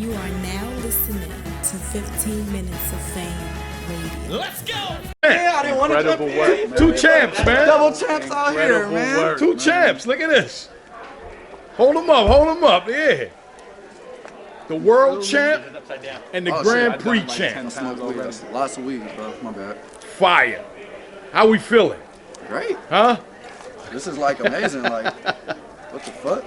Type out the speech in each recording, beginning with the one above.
You are now listening to 15 Minutes of Fame Radio. Let's go! Yeah, I didn't want to jump in. Two champs, man. Double champs out here, man. Two champs. Look at this. Hold them up. Hold them up. Yeah. The world champ and the Grand Prix champ. Lots of weed, bro. My bad. Fire. How we feeling? Great. Huh? This is like amazing. Like, what the fuck?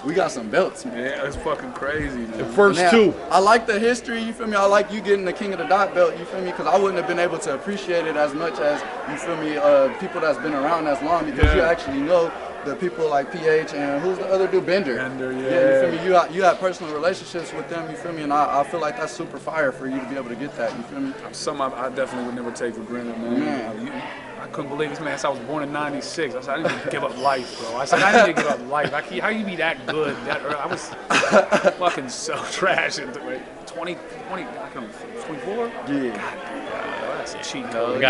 We got some belts, man. Yeah, it's fucking crazy, man. The first Now, two. I like the history, you feel me? I like you getting the King of the Dot belt, you feel me? Because I wouldn't have been able to appreciate it as much as, you feel me, people that's been around as long, because you actually know the people like PH and who's the other dude, Bender. Bender, Yeah, you feel me? You have personal relationships with them, you feel me? And I feel like that's super fire for you to be able to get that, you feel me? Something I definitely would never take for granted, man. I couldn't believe this, man. I was born in '96. I said, I need to give up life, bro. I said, I need to give up life. How you be that good that early? I was fucking so trash. 20, I can't 24? Yeah. God, that's a cheat code.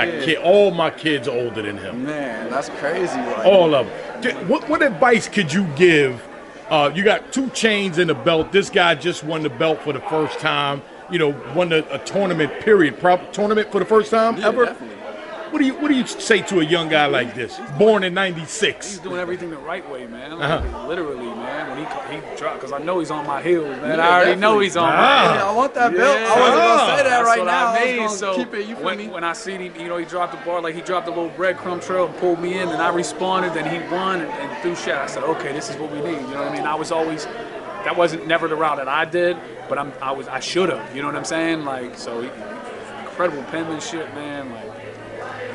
All my kids are older than him. Man, that's crazy. Like, All of them. What advice could you give? You got two chains in the belt. This guy just won the belt for the first time. You know, won a tournament, period. Tournament for the first time ever? Definitely. What do you say to a young guy like this, born in '96? He's doing everything the right way, man. Like, literally, man. When he dropped, because I know he's on my heels, man. I already know he's on my heels. Yeah, I want that belt. I wasn't gonna say that That's right what now. I mean. I was gonna So keep it. You feel me? when I see him, you know, he dropped the bar, like he dropped a little breadcrumb trail and pulled me in, and I responded, then he won and threw shit. I said, okay, this is what we need. You know what I mean? I was always, that wasn't never the route that I did, but I should have. You know what I'm saying? Like, so incredible penmanship, man. Like.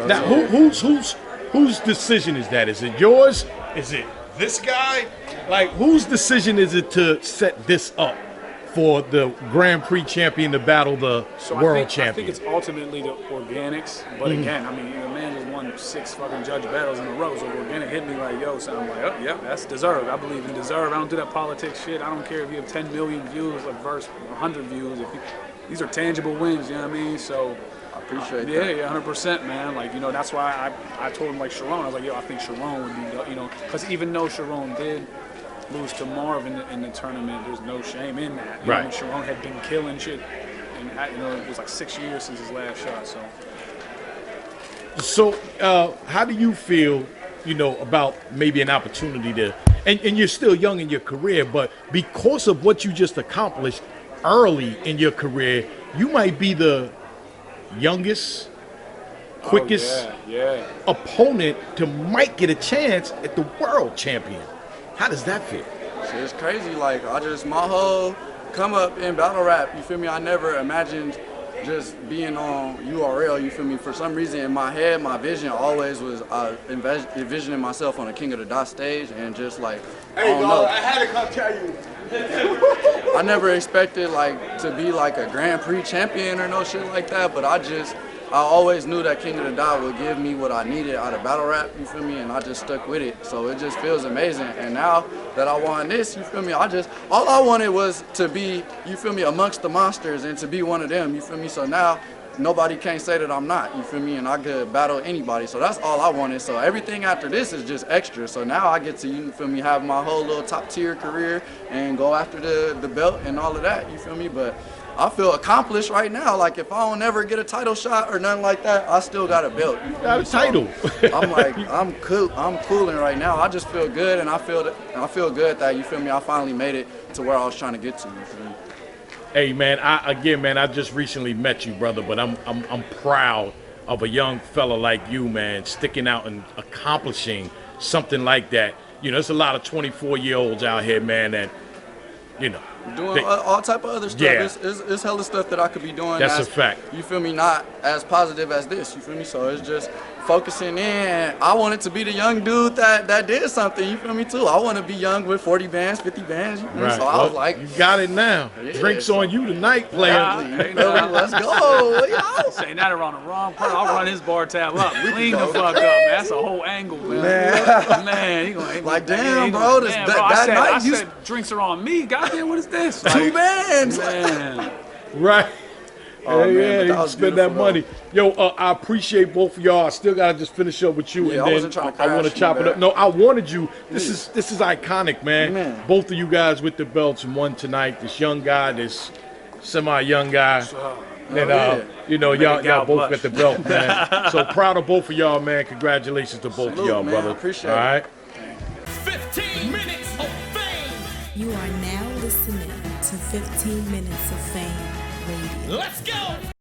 Now, whose decision is that? Is it yours? Is it this guy? Like, whose decision is it to set this up for the Grand Prix champion to battle the world champion? I think it's ultimately the organics. But again, I mean, the man just won 6 fucking judge battles in a row. So organic hit me like, yo, so I'm like, oh, yeah, that's deserved. I believe in deserve. I don't do that politics shit. I don't care if you have 10 million views versus 100 views. These are tangible wins, you know what I mean? So. Appreciate that. Yeah, 100%, man. Like, you know, that's why I told him, like, Sharon. I was like, yo, I think Sharon would be, you know, because even though Sharon did lose to Marv in the tournament, there's no shame in that. You know, Sharon had been killing shit, and, you know, it was like 6 years since his last shot, So, how do you feel, you know, about maybe an opportunity to, and you're still young in your career, but because of what you just accomplished early in your career, you might be the youngest, quickest opponent to might get a chance at the world champion. How does that feel? It's crazy. Like, my whole come up in battle rap, you feel me? I never imagined just being on URL, you feel me? For some reason in my head, my vision always was envisioning myself on a King of the Dot stage and just like, Hey, dog, I had to come tell you. I never expected like to be like a Grand Prix champion or no shit like that, but I always knew that King of the Dot would give me what I needed out of battle rap, you feel me, and I just stuck with it. So it just feels amazing. And now that I won this, you feel me, all I wanted was to be, you feel me, amongst the monsters and to be one of them, you feel me. So now nobody can't say that I'm not, you feel me, and I could battle anybody. So that's all I wanted. So everything after this is just extra. So now I get to, you feel me, have my whole little top tier career and go after the belt and all of that, you feel me. But I feel accomplished right now. Like, if I don't ever get a title shot or nothing like that, I still got a belt. You got a title. I'm like, I'm cool. I'm cooling right now. I just feel good, and I feel good that, you feel me, I finally made it to where I was trying to get to. You feel me? Hey, man, I just recently met you, brother, but I'm proud of a young fella like you, man, sticking out and accomplishing something like that. You know, there's a lot of 24-year-olds out here, man, that, you know, doing all type of other stuff. Yeah. It's hella stuff that I could be doing. That's a fact. You feel me? Not as positive as this. You feel me? So it's just focusing in. I wanted to be the young dude that did something. You feel me too? I want to be young with 40 bands, 50 bands. You feel me? So I was like, you got it now. Yeah, Drinks on you tonight, player. Hey, let's go. saying that around the wrong part. I'll run his bar tab up. Clean the fuck up, man. That's a whole angle, man. Man, he gonna like, damn, bro. I said drinks are on me. Goddamn, what is this? Two bands. Man. Right. Oh, man, yeah, but you that was spend that beautiful, money. Yo, I appreciate both of y'all. I still gotta just finish up with you, Yeah, I and wasn't then trying to I want to crash, chop my it up. bad. No, I wanted you. This is iconic, man. Man. Both of you guys with the belts and won tonight. This young guy, this semi-young guy. And yeah. you know, Make a y'all gal both blush. got the belt, man. So proud of both of y'all, man. Congratulations to both of Salute, y'all, man. I brother. appreciate All it. right. 15 minutes of fame. You are now listening to 15 Minutes of Fame Radio. Let's go.